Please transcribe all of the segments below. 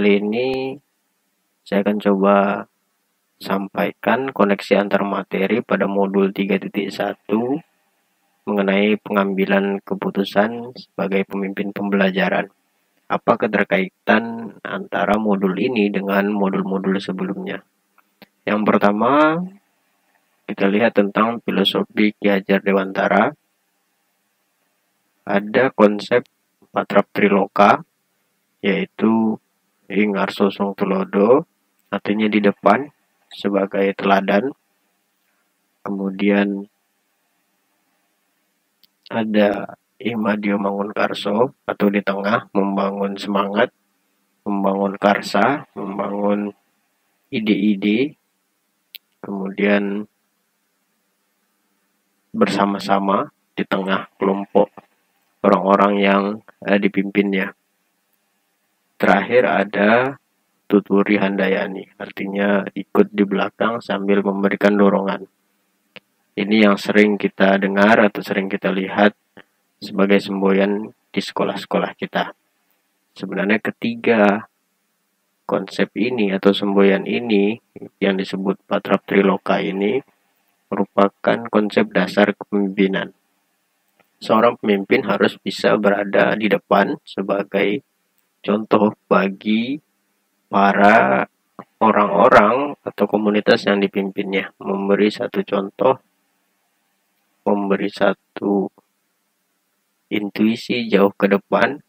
kali ini saya akan coba sampaikan koneksi antar materi pada modul 3.1 mengenai pengambilan keputusan sebagai pemimpin pembelajaran. Apa keterkaitan antara modul ini dengan modul-modul sebelumnya? Yang pertama, kita lihat tentang filosofi Ki Hajar Dewantara. Ada konsep Patrap Triloka, yaitu ing arso song tulodo, artinya di depan sebagai teladan. Kemudian ada imadio mangun karso, atau di tengah, membangun semangat, membangun karsa, membangun ide-ide. Kemudian bersama-sama di tengah kelompok orang-orang yang dipimpinnya. Terakhir ada tuturi handayani, artinya ikut di belakang sambil memberikan dorongan. Ini yang sering kita dengar atau sering kita lihat sebagai semboyan di sekolah-sekolah kita. Sebenarnya ketiga konsep ini atau semboyan ini yang disebut Patrap Triloka ini merupakan konsep dasar kepemimpinan. Seorang pemimpin harus bisa berada di depan sebagai contoh bagi para orang-orang atau komunitas yang dipimpinnya, memberi satu contoh, memberi satu intuisi jauh ke depan,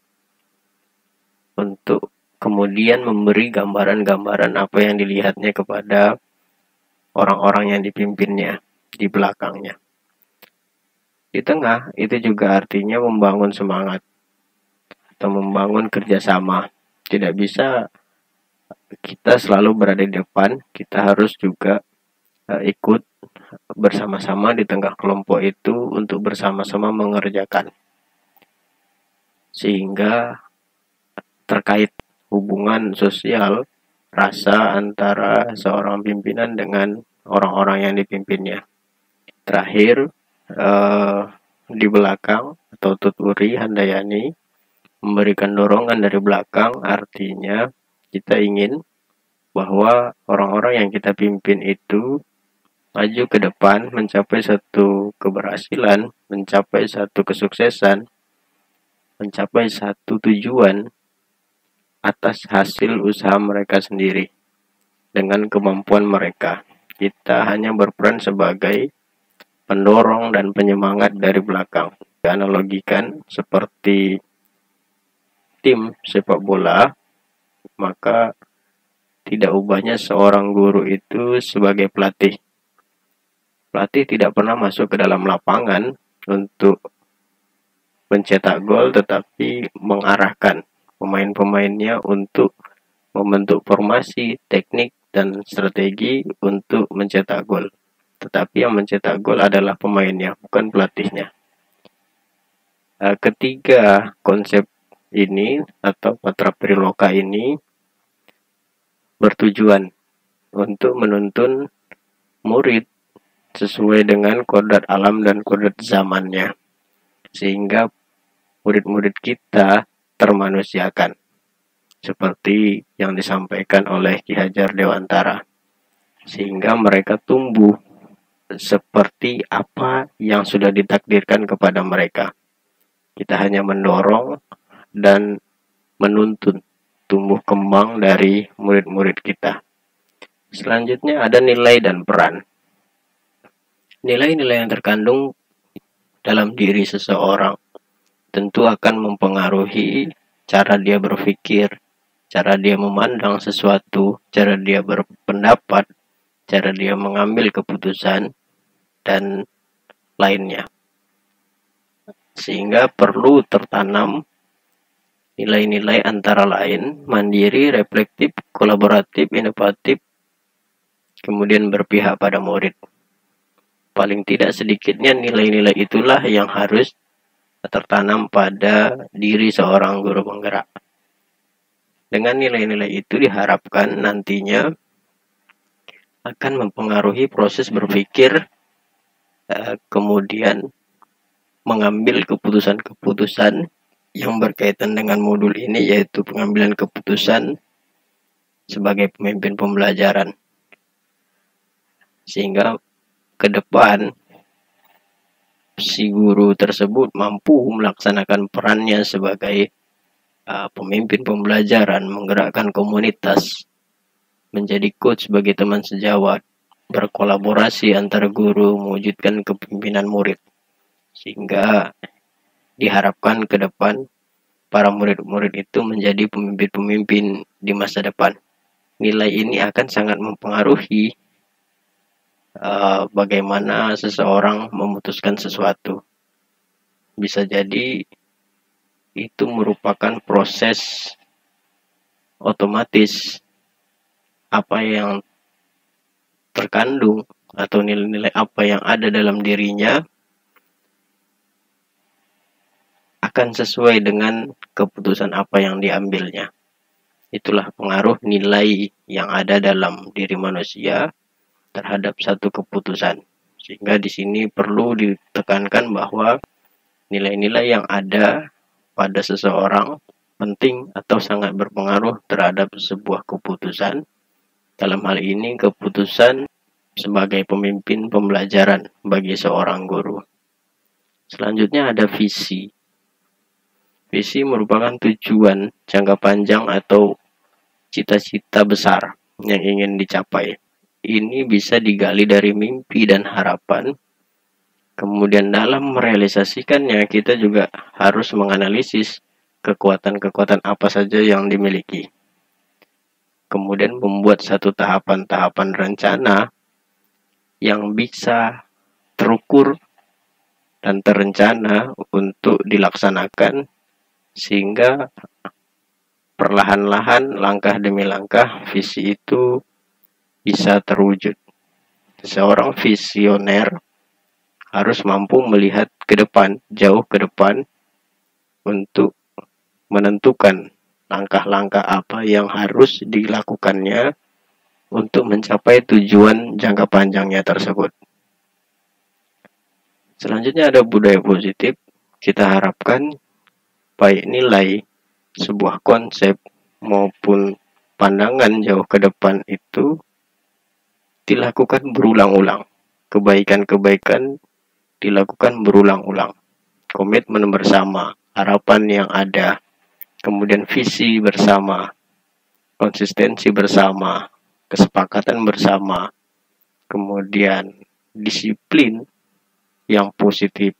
untuk kemudian memberi gambaran-gambaran apa yang dilihatnya kepada orang-orang yang dipimpinnya di belakangnya. Di tengah itu juga artinya membangun semangat atau membangun kerjasama. Tidak bisa kita selalu berada di depan, kita harus juga ikut bersama-sama di tengah kelompok itu untuk bersama-sama mengerjakan. Sehingga terkait hubungan sosial, rasa antara seorang pimpinan dengan orang-orang yang dipimpinnya. Terakhir, di belakang atau tuturi handayani, memberikan dorongan dari belakang, artinya kita ingin bahwa orang-orang yang kita pimpin itu maju ke depan, mencapai satu keberhasilan, mencapai satu kesuksesan, mencapai satu tujuan atas hasil usaha mereka sendiri dengan kemampuan mereka. Kita hanya berperan sebagai pendorong dan penyemangat dari belakang. Dianalogikan seperti tim sepak bola, maka tidak ubahnya seorang guru itu sebagai pelatih. Pelatih tidak pernah masuk ke dalam lapangan untuk mencetak gol, tetapi mengarahkan pemain-pemainnya untuk membentuk formasi, teknik, dan strategi untuk mencetak gol. Tetapi yang mencetak gol adalah pemainnya, bukan pelatihnya. Ketiga konsep ini atau Patrap Triloka ini bertujuan untuk menuntun murid sesuai dengan kodrat alam dan kodrat zamannya, sehingga murid-murid kita termanusiakan seperti yang disampaikan oleh Ki Hajar Dewantara, sehingga mereka tumbuh seperti apa yang sudah ditakdirkan kepada mereka. Kita hanya mendorong dan menuntun tumbuh kembang dari murid-murid kita. Selanjutnya ada nilai dan peran. Nilai-nilai yang terkandung dalam diri seseorang tentu akan mempengaruhi cara dia berpikir, cara dia memandang sesuatu, cara dia berpendapat, cara dia mengambil keputusan, dan lainnya. Sehingga perlu tertanam nilai-nilai antara lain mandiri, reflektif, kolaboratif, inovatif, kemudian berpihak pada murid. Paling tidak sedikitnya nilai-nilai itulah yang harus tertanam pada diri seorang guru penggerak. Dengan nilai-nilai itu diharapkan nantinya akan mempengaruhi proses berpikir, kemudian mengambil keputusan-keputusan yang berkaitan dengan modul ini, yaitu pengambilan keputusan sebagai pemimpin pembelajaran. Sehingga ke depan si guru tersebut mampu melaksanakan perannya sebagai pemimpin pembelajaran, menggerakkan komunitas, menjadi coach bagi teman sejawat, berkolaborasi antar guru, mewujudkan kepemimpinan murid. Sehingga diharapkan ke depan para murid-murid itu menjadi pemimpin-pemimpin di masa depan. Nilai ini akan sangat mempengaruhi bagaimana seseorang memutuskan sesuatu. Bisa jadi itu merupakan proses otomatis apa yang terkandung atau nilai-nilai apa yang ada dalam dirinya akan sesuai dengan keputusan apa yang diambilnya. Itulah pengaruh nilai yang ada dalam diri manusia terhadap satu keputusan. Sehingga di sini perlu ditekankan bahwa nilai-nilai yang ada pada seseorang penting atau sangat berpengaruh terhadap sebuah keputusan. Dalam hal ini keputusan sebagai pemimpin pembelajaran bagi seorang guru. Selanjutnya ada visi. Visi merupakan tujuan jangka panjang atau cita-cita besar yang ingin dicapai. Ini bisa digali dari mimpi dan harapan. Kemudian dalam merealisasikannya kita juga harus menganalisis kekuatan-kekuatan apa saja yang dimiliki. Kemudian membuat satu tahapan-tahapan rencana yang bisa terukur dan terencana untuk dilaksanakan sehingga perlahan-lahan langkah demi langkah visi itu bisa terwujud. Seorang visioner harus mampu melihat ke depan, jauh ke depan untuk menentukan langkah-langkah apa yang harus dilakukannya untuk mencapai tujuan jangka panjangnya tersebut. Selanjutnya ada budaya positif. Kita harapkan baik nilai, sebuah konsep maupun pandangan jauh ke depan itu dilakukan berulang-ulang. Kebaikan-kebaikan dilakukan berulang-ulang. Komitmen bersama, harapan yang ada, kemudian visi bersama, konsistensi bersama, kesepakatan bersama, kemudian disiplin yang positif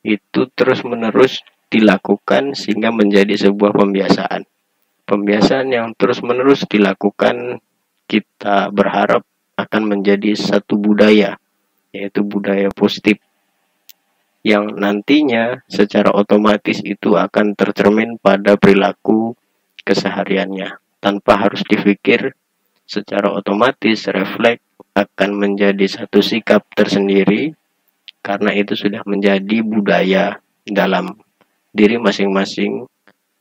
itu terus-menerus dilakukan sehingga menjadi sebuah pembiasaan. Pembiasaan yang terus-menerus dilakukan kita berharap akan menjadi satu budaya, yaitu budaya positif yang nantinya secara otomatis itu akan tercermin pada perilaku kesehariannya tanpa harus dipikir. Secara otomatis refleks akan menjadi satu sikap tersendiri karena itu sudah menjadi budaya dalam diri masing-masing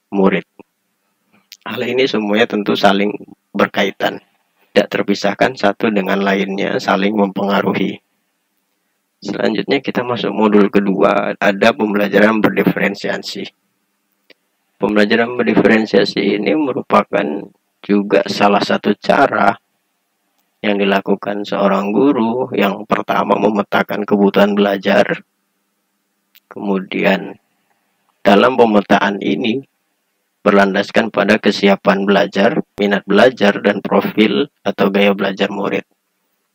murid. Hal ini semuanya tentu saling berkaitan, tidak terpisahkan satu dengan lainnya, saling mempengaruhi. Selanjutnya kita masuk modul kedua, ada pembelajaran berdiferensiasi. Pembelajaran berdiferensiasi ini merupakan juga salah satu cara yang dilakukan seorang guru yang pertama memetakan kebutuhan belajar. Kemudian dalam pemetaan ini berlandaskan pada kesiapan belajar, minat belajar, dan profil atau gaya belajar murid.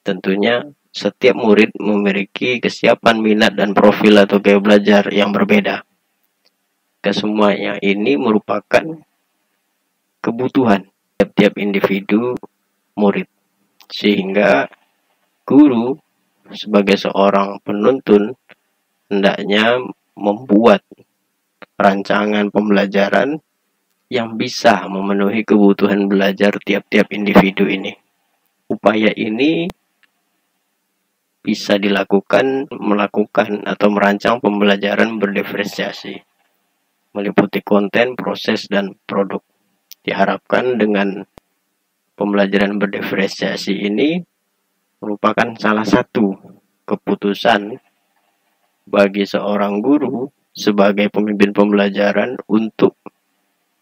Tentunya setiap murid memiliki kesiapan minat dan profil atau gaya belajar yang berbeda. Kesemuanya ini merupakan kebutuhan setiap individu murid. Sehingga guru sebagai seorang penuntun hendaknya membuat rancangan pembelajaran yang bisa memenuhi kebutuhan belajar tiap-tiap individu ini. Upaya ini bisa dilakukan, melakukan atau merancang pembelajaran berdiferensiasi, meliputi konten, proses, dan produk. Diharapkan dengan pembelajaran berdiferensiasi ini merupakan salah satu keputusan bagi seorang guru sebagai pemimpin pembelajaran untuk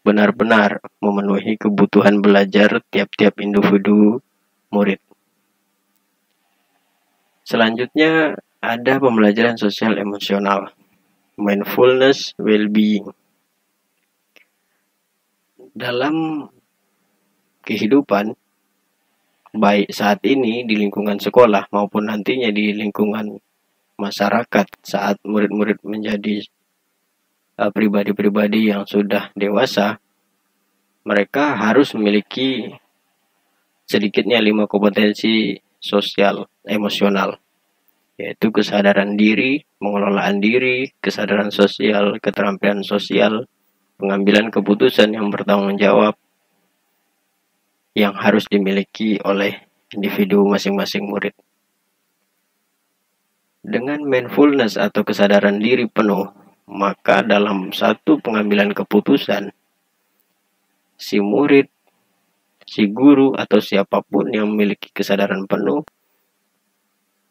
benar-benar memenuhi kebutuhan belajar tiap-tiap individu murid. Selanjutnya ada pembelajaran sosial emosional, mindfulness well-being. Dalam kehidupan, baik saat ini di lingkungan sekolah maupun nantinya di lingkungan masyarakat saat murid-murid menjadi pribadi-pribadi yang sudah dewasa, mereka harus memiliki sedikitnya 5 kompetensi sosial emosional, yaitu kesadaran diri, pengelolaan diri, kesadaran sosial, keterampilan sosial, pengambilan keputusan yang bertanggung jawab yang harus dimiliki oleh individu masing-masing murid. Dengan mindfulness atau kesadaran diri penuh, maka dalam satu pengambilan keputusan, si murid, si guru, atau siapapun yang memiliki kesadaran penuh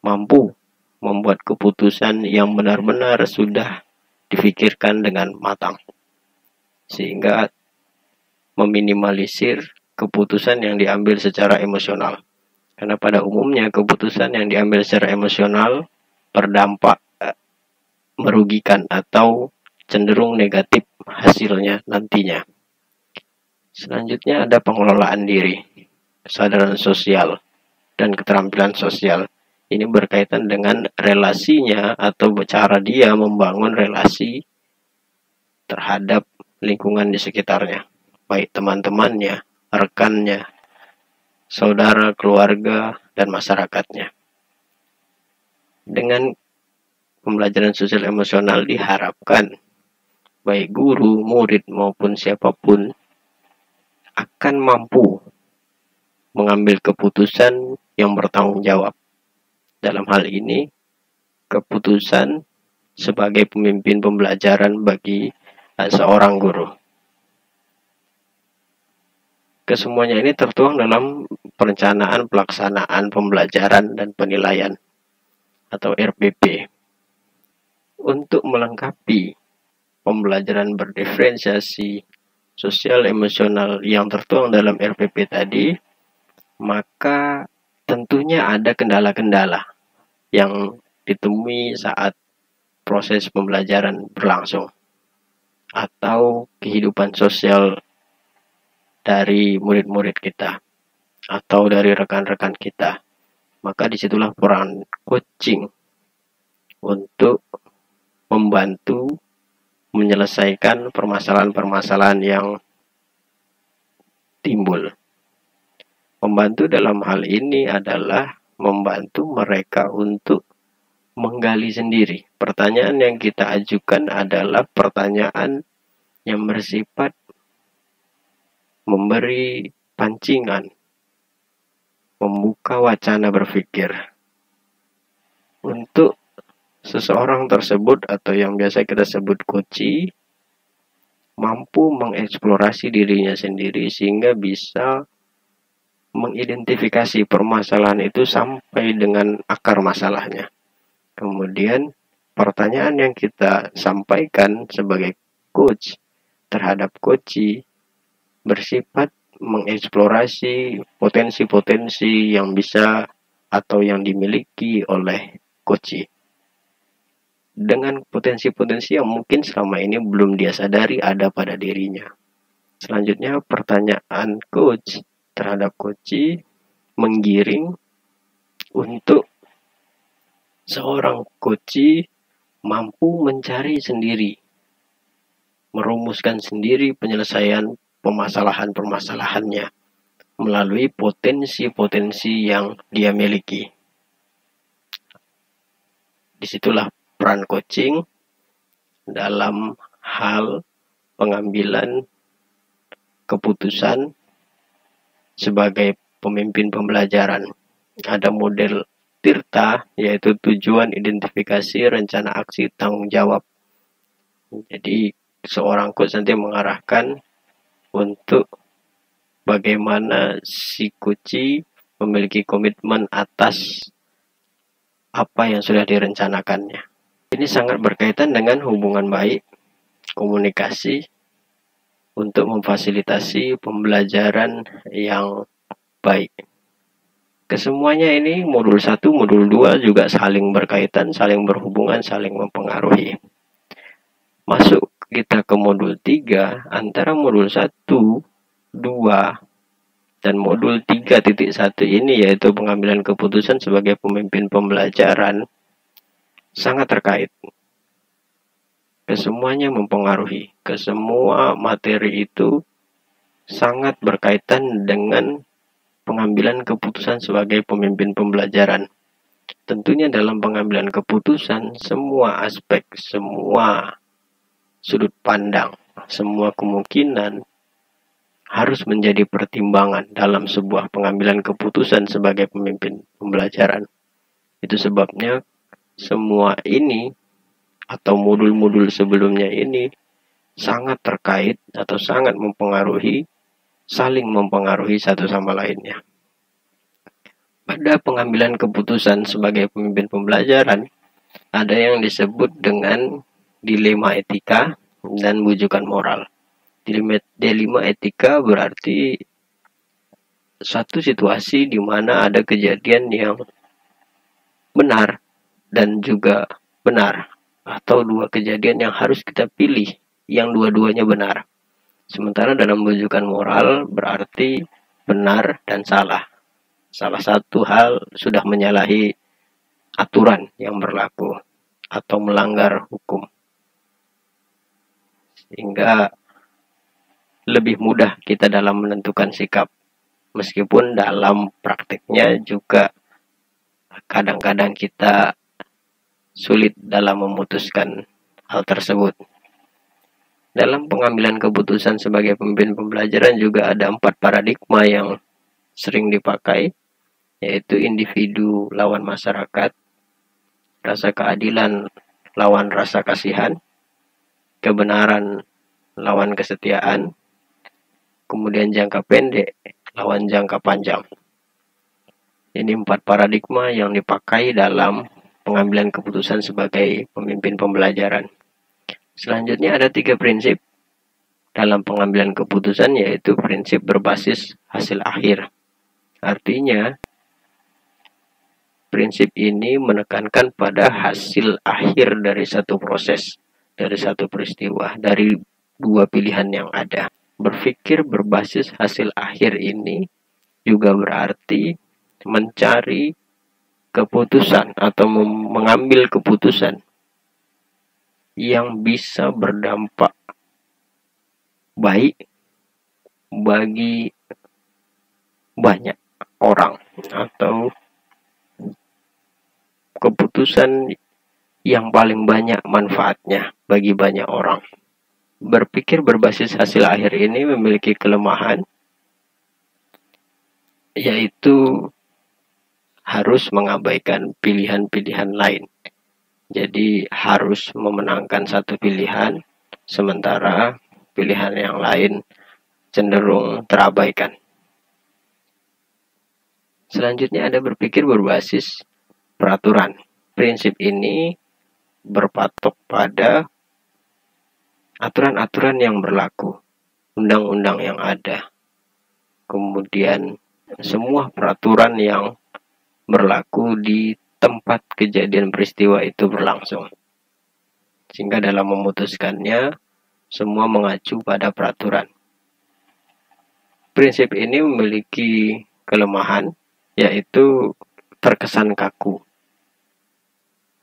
mampu membuat keputusan yang benar-benar sudah difikirkan dengan matang, sehingga meminimalisir keputusan yang diambil secara emosional. Karena pada umumnya keputusan yang diambil secara emosional berdampak merugikan atau cenderung negatif hasilnya nantinya. Selanjutnya ada pengelolaan diri, kesadaran sosial, dan keterampilan sosial. Ini berkaitan dengan relasinya atau cara dia membangun relasi terhadap lingkungan di sekitarnya, baik teman-temannya, rekannya, saudara, keluarga, dan masyarakatnya. Dengan pembelajaran sosial emosional diharapkan baik guru, murid, maupun siapapun akan mampu mengambil keputusan yang bertanggung jawab. Dalam hal ini, keputusan sebagai pemimpin pembelajaran bagi seorang guru. Kesemuanya ini tertuang dalam perencanaan pelaksanaan pembelajaran dan penilaian atau RPP. Untuk melengkapi pembelajaran berdiferensiasi sosial emosional yang tertuang dalam RPP tadi, maka tentunya ada kendala-kendala yang ditemui saat proses pembelajaran berlangsung atau kehidupan sosial dari murid-murid kita atau dari rekan-rekan kita. Maka disitulah peran coaching untuk membantu menyelesaikan permasalahan-permasalahan yang timbul. Membantu dalam hal ini adalah membantu mereka untuk menggali sendiri. Pertanyaan yang kita ajukan adalah pertanyaan yang bersifat memberi pancingan, membuka wacana berpikir untuk seseorang tersebut atau yang biasa kita sebut coachee mampu mengeksplorasi dirinya sendiri sehingga bisa mengidentifikasi permasalahan itu sampai dengan akar masalahnya. Kemudian pertanyaan yang kita sampaikan sebagai coach terhadap coachee bersifat mengeksplorasi potensi-potensi yang bisa atau yang dimiliki oleh coachee. Dengan potensi-potensi yang mungkin selama ini belum dia sadari ada pada dirinya. Selanjutnya pertanyaan coach terhadap coachee menggiring untuk seorang coachee mampu mencari sendiri, merumuskan sendiri penyelesaian permasalahan-permasalahannya melalui potensi-potensi yang dia miliki. Disitulah peran coaching dalam hal pengambilan keputusan sebagai pemimpin pembelajaran. Ada model TIRTA, yaitu tujuan, identifikasi, rencana aksi, tanggung jawab. Jadi seorang coach nanti mengarahkan untuk bagaimana si coachee memiliki komitmen atas apa yang sudah direncanakannya. Ini sangat berkaitan dengan hubungan baik, komunikasi, untuk memfasilitasi pembelajaran yang baik. Kesemuanya ini modul 1, modul 2 juga saling berkaitan, saling berhubungan, saling mempengaruhi. Masuk kita ke modul 3, antara modul 1, 2, dan modul 3.1 ini, yaitu pengambilan keputusan sebagai pemimpin pembelajaran, sangat terkait. Kesemuanya mempengaruhi. Kesemua materi itu sangat berkaitan dengan pengambilan keputusan sebagai pemimpin pembelajaran. Tentunya dalam pengambilan keputusan, semua aspek, semua sudut pandang, semua kemungkinan harus menjadi pertimbangan dalam sebuah pengambilan keputusan sebagai pemimpin pembelajaran. Itu sebabnya semua ini atau modul-modul sebelumnya ini sangat terkait atau sangat mempengaruhi, saling mempengaruhi satu sama lainnya. Pada pengambilan keputusan sebagai pemimpin pembelajaran, ada yang disebut dengan dilema etika dan bujukan moral. Dilema etika berarti suatu situasi di mana ada kejadian yang benar dan juga benar, atau dua kejadian yang harus kita pilih yang dua-duanya benar. Sementara dalam bujukan moral berarti benar dan salah. Salah satu hal sudah menyalahi aturan yang berlaku atau melanggar hukum, sehingga lebih mudah kita dalam menentukan sikap. Meskipun dalam praktiknya juga kadang-kadang kita sulit dalam memutuskan hal tersebut. Dalam pengambilan keputusan sebagai pemimpin pembelajaran juga ada 4 paradigma yang sering dipakai, yaitu individu lawan masyarakat, rasa keadilan lawan rasa kasihan, kebenaran lawan kesetiaan, kemudian jangka pendek lawan jangka panjang. Ini 4 paradigma yang dipakai dalam pengambilan keputusan sebagai pemimpin pembelajaran. Selanjutnya ada 3 prinsip dalam pengambilan keputusan, yaitu prinsip berbasis hasil akhir. Artinya, prinsip ini menekankan pada hasil akhir dari satu proses, dari satu peristiwa, dari dua pilihan yang ada. Berpikir berbasis hasil akhir ini juga berarti mencari keputusan atau mengambil keputusan yang bisa berdampak baik bagi banyak orang, atau keputusan yang paling banyak manfaatnya bagi banyak orang. Berpikir berbasis hasil akhir ini memiliki kelemahan, yaitu harus mengabaikan pilihan-pilihan lain. Jadi harus memenangkan satu pilihan, sementara pilihan yang lain cenderung terabaikan. Selanjutnya ada berpikir berbasis peraturan. Prinsip ini berpatok pada aturan-aturan yang berlaku, undang-undang yang ada, kemudian semua peraturan yang berlaku di tempat kejadian peristiwa itu berlangsung. Sehingga dalam memutuskannya, semua mengacu pada peraturan. Prinsip ini memiliki kelemahan, yaitu terkesan kaku,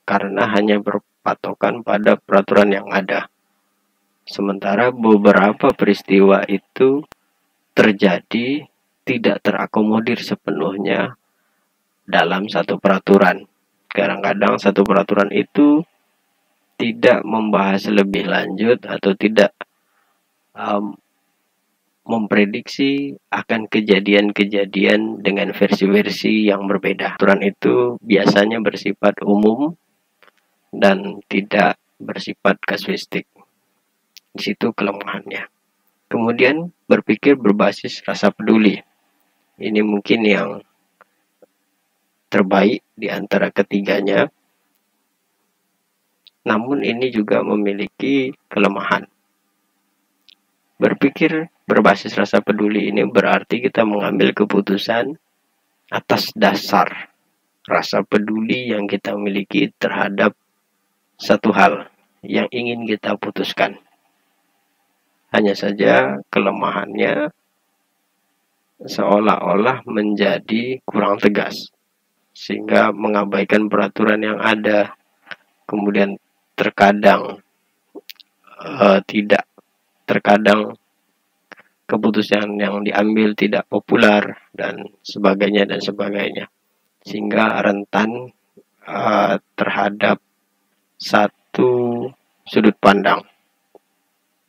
karena hanya berpatokan pada peraturan yang ada. Sementara beberapa peristiwa itu terjadi tidak terakomodir sepenuhnya dalam satu peraturan. Kadang-kadang satu peraturan itu tidak membahas lebih lanjut atau tidak memprediksi akan kejadian-kejadian dengan versi-versi yang berbeda. Aturan itu biasanya bersifat umum dan tidak bersifat kasuistik. Di situ kelemahannya. Kemudian berpikir berbasis rasa peduli. Ini mungkin yang terbaik di antara ketiganya. Namun ini juga memiliki kelemahan. Berpikir berbasis rasa peduli ini berarti kita mengambil keputusan atas dasar rasa peduli yang kita miliki terhadap satu hal yang ingin kita putuskan. Hanya saja kelemahannya seolah-olah menjadi kurang tegas, sehingga mengabaikan peraturan yang ada. Kemudian terkadang terkadang keputusan yang diambil tidak populer dan sebagainya, sehingga rentan terhadap satu sudut pandang.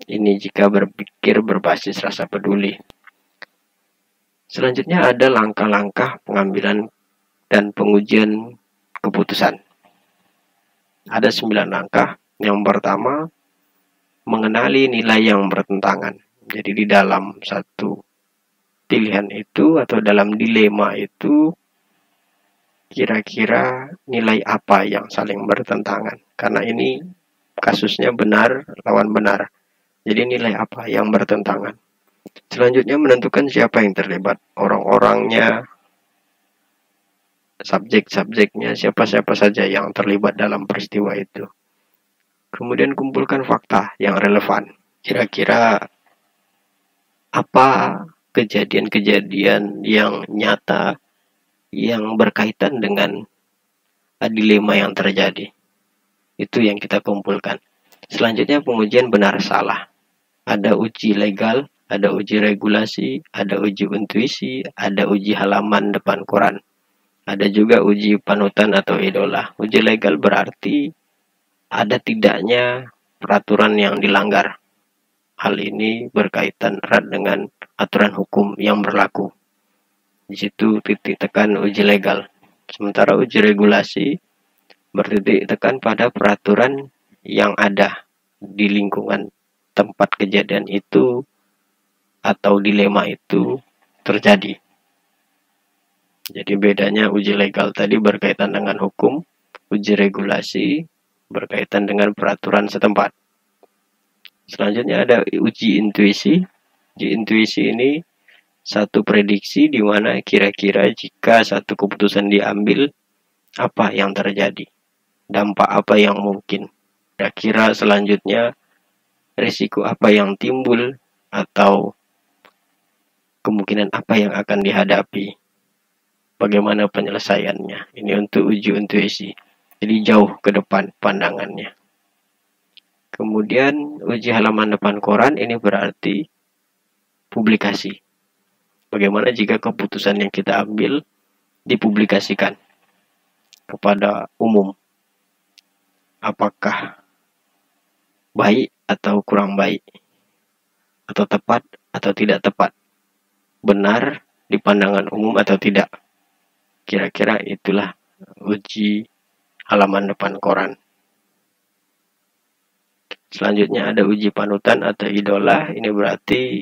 Ini jika berpikir berbasis rasa peduli. Selanjutnya ada langkah-langkah pengambilan dan pengujian keputusan. Ada 9 langkah. Yang pertama, mengenali nilai yang bertentangan. Jadi di dalam satu pilihan itu atau dalam dilema itu, kira-kira nilai apa yang saling bertentangan. Karena ini kasusnya benar lawan benar. Jadi nilai apa yang bertentangan. Selanjutnya menentukan siapa yang terlibat. Orang-orangnya, subjek-subjeknya, siapa-siapa saja yang terlibat dalam peristiwa itu. Kemudian kumpulkan fakta yang relevan. Kira-kira apa kejadian-kejadian yang nyata yang berkaitan dengan dilema yang terjadi. Itu yang kita kumpulkan. Selanjutnya pengujian benar salah. Ada uji legal, ada uji regulasi, ada uji intuisi, ada uji halaman depan koran. Ada juga uji panutan atau idola. Uji legal berarti ada tidaknya peraturan yang dilanggar. Hal ini berkaitan erat dengan aturan hukum yang berlaku. Di situ titik tekan uji legal. Sementara uji regulasi bertitik tekan pada peraturan yang ada di lingkungan tempat kejadian itu atau dilema itu terjadi. Jadi bedanya uji legal tadi berkaitan dengan hukum, uji regulasi berkaitan dengan peraturan setempat. Selanjutnya ada uji intuisi. Uji intuisi ini satu prediksi di mana kira-kira jika satu keputusan diambil, apa yang terjadi, dampak apa yang mungkin. Kira-kira selanjutnya risiko apa yang timbul atau kemungkinan apa yang akan dihadapi. Bagaimana penyelesaiannya. Ini untuk uji intuisi. Jadi jauh ke depan pandangannya. Kemudian uji halaman depan koran ini berarti publikasi. Bagaimana jika keputusan yang kita ambil dipublikasikan kepada umum. Apakah baik atau kurang baik. Atau tepat atau tidak tepat. Benar di pandangan umum atau tidak. Kira-kira itulah uji halaman depan koran. Selanjutnya ada uji panutan atau idola. Ini berarti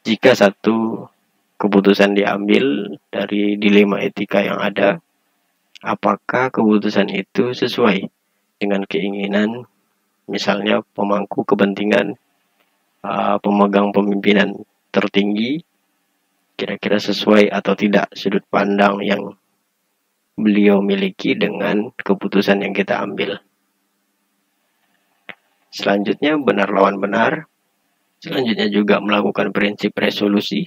jika satu keputusan diambil dari dilema etika yang ada, apakah keputusan itu sesuai dengan keinginan misalnya pemangku kepentingan pemegang pemimpinan tertinggi, kira-kira sesuai atau tidak sudut pandang yang beliau miliki dengan keputusan yang kita ambil. Selanjutnya benar lawan benar. Selanjutnya juga melakukan prinsip resolusi.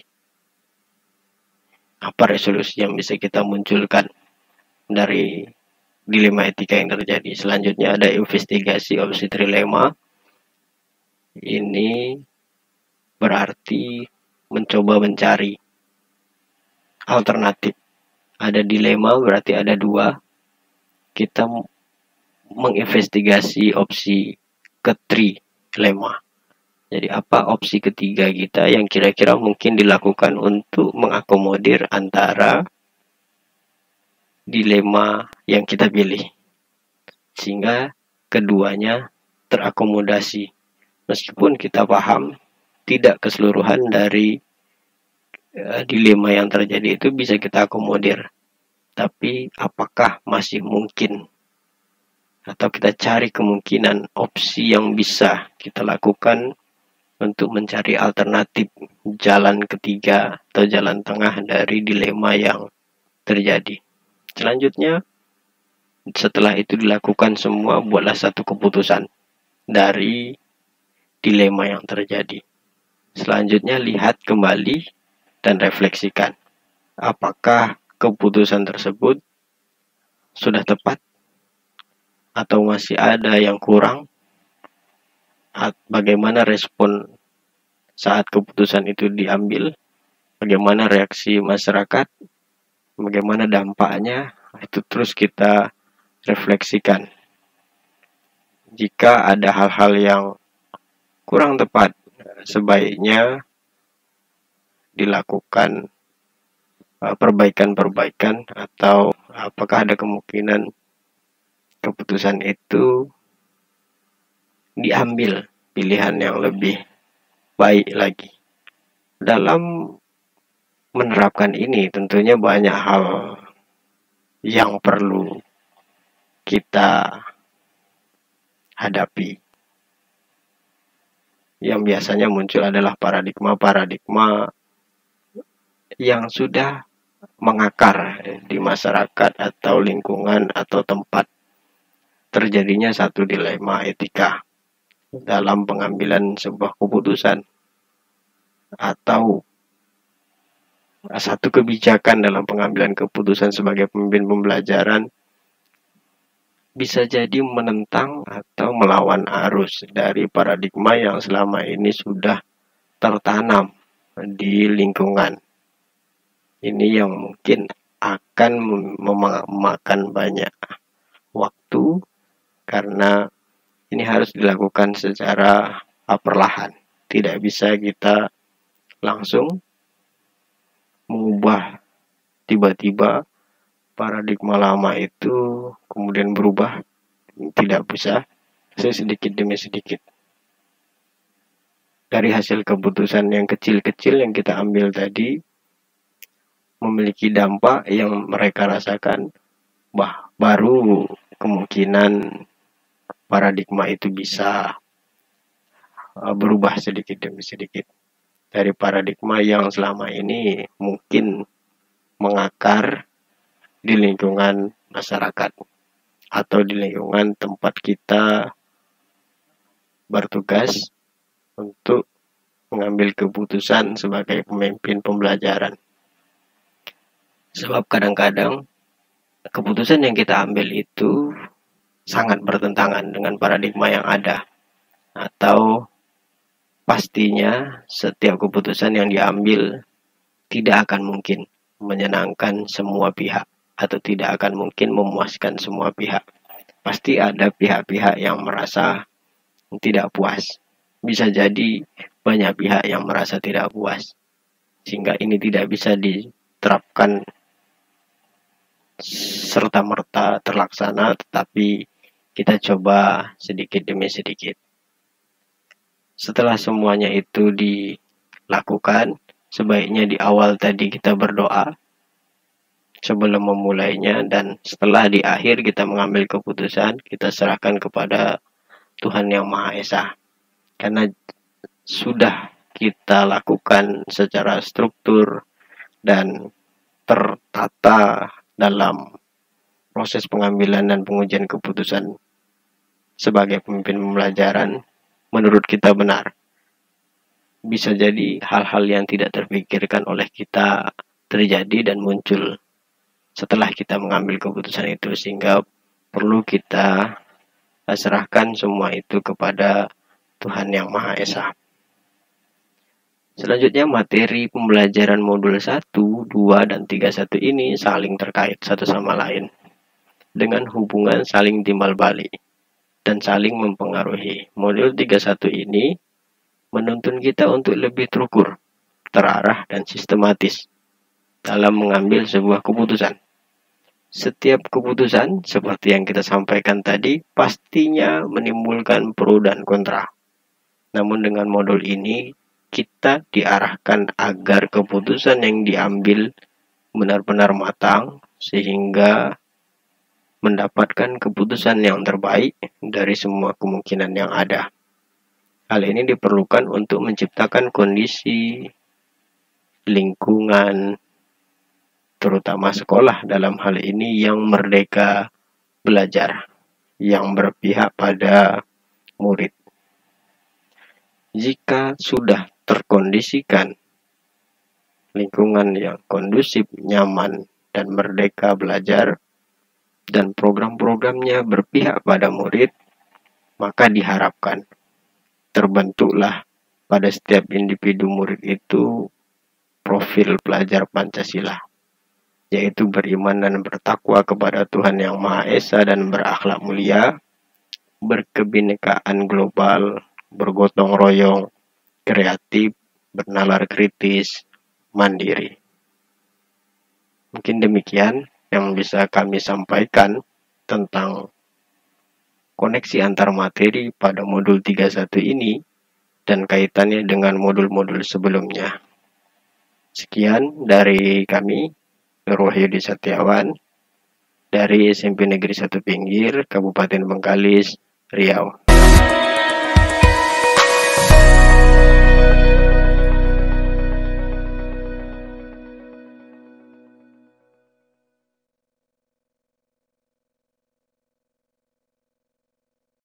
Apa resolusi yang bisa kita munculkan dari dilema etika yang terjadi. Selanjutnya ada investigasi opsi trilema. Ini berarti mencoba mencari alternatif. Ada dilema berarti ada dua. Kita menginvestigasi opsi trilema. Jadi apa opsi ketiga kita yang kira-kira mungkin dilakukan untuk mengakomodir antara dilema yang kita pilih. Sehingga keduanya terakomodasi. Meskipun kita paham tidak keseluruhan dari dilema yang terjadi itu bisa kita akomodir. Tapi apakah masih mungkin? Atau kita cari kemungkinan opsi yang bisa kita lakukan untuk mencari alternatif jalan ketiga atau jalan tengah dari dilema yang terjadi. Selanjutnya, setelah itu dilakukan semua, buatlah satu keputusan dari dilema yang terjadi. Selanjutnya, lihat kembali dan refleksikan. Apakah keputusan tersebut sudah tepat atau masih ada yang kurang? Bagaimana respon saat keputusan itu diambil? Bagaimana reaksi masyarakat? Bagaimana dampaknya? Itu terus kita refleksikan. Jika ada hal-hal yang kurang tepat, sebaiknya dilakukan perbaikan-perbaikan, atau apakah ada kemungkinan keputusan itu diambil pilihan yang lebih baik lagi. Dalam menerapkan ini tentunya banyak hal yang perlu kita hadapi. Yang biasanya muncul adalah paradigma-paradigma yang sudah mengakar di masyarakat atau lingkungan atau tempat terjadinya satu dilema etika dalam pengambilan sebuah keputusan atau satu kebijakan dalam pengambilan keputusan sebagai pemimpin pembelajaran bisa jadi menentang atau melawan arus dari paradigma yang selama ini sudah tertanam di lingkungan. Ini yang mungkin akan memakan banyak waktu karena ini harus dilakukan secara perlahan. Tidak bisa kita langsung mengubah tiba-tiba paradigma lama itu kemudian berubah. Tidak bisa, sedikit demi sedikit. Dari hasil keputusan yang kecil-kecil yang kita ambil tadi memiliki dampak yang mereka rasakan, baru kemungkinan paradigma itu bisa berubah sedikit demi sedikit. Dari paradigma yang selama ini mungkin mengakar di lingkungan masyarakat atau di lingkungan tempat kita bertugas untuk mengambil keputusan sebagai pemimpin pembelajaran. Sebab kadang-kadang keputusan yang kita ambil itu sangat bertentangan dengan paradigma yang ada, atau pastinya setiap keputusan yang diambil tidak akan mungkin menyenangkan semua pihak atau tidak akan mungkin memuaskan semua pihak. Pasti ada pihak-pihak yang merasa tidak puas. Bisa jadi banyak pihak yang merasa tidak puas. Sehingga ini tidak bisa diterapkan serta-merta terlaksana, tetapi kita coba sedikit demi sedikit. Setelah semuanya itu dilakukan, sebaiknya di awal tadi kita berdoa sebelum memulainya, dan setelah di akhir kita mengambil keputusan, kita serahkan kepada Tuhan Yang Maha Esa. Karena sudah kita lakukan secara struktur dan tertata dalam proses pengambilan dan pengujian keputusan sebagai pemimpin pembelajaran, menurut kita benar. Bisa jadi hal-hal yang tidak terpikirkan oleh kita terjadi dan muncul setelah kita mengambil keputusan itu, sehingga perlu kita serahkan semua itu kepada Tuhan Yang Maha Esa. Selanjutnya, materi pembelajaran modul 1, 2, dan 31 ini saling terkait satu sama lain dengan hubungan saling timbal balik dan saling mempengaruhi. Modul 31 ini menuntun kita untuk lebih terukur, terarah, dan sistematis dalam mengambil sebuah keputusan. Setiap keputusan, seperti yang kita sampaikan tadi, pastinya menimbulkan pro dan kontra. Namun dengan modul ini, kita diarahkan agar keputusan yang diambil benar-benar matang, sehingga mendapatkan keputusan yang terbaik dari semua kemungkinan yang ada. Hal ini diperlukan untuk menciptakan kondisi lingkungan, terutama sekolah dalam hal ini, yang merdeka belajar, yang berpihak pada murid. Jika sudah terkondisikan lingkungan yang kondusif, nyaman, dan merdeka belajar, dan program-programnya berpihak pada murid, maka diharapkan terbentuklah pada setiap individu murid itu profil pelajar Pancasila, yaitu beriman dan bertakwa kepada Tuhan Yang Maha Esa dan berakhlak mulia, berkebinekaan global, bergotong royong, kreatif, bernalar kritis, mandiri. Mungkin demikian yang bisa kami sampaikan tentang koneksi antar materi pada modul 31 ini dan kaitannya dengan modul-modul sebelumnya. Sekian dari kami, Nur Wahyudi Setiawan, dari SMP Negeri 1 Pinggir, Kabupaten Bengkalis, Riau.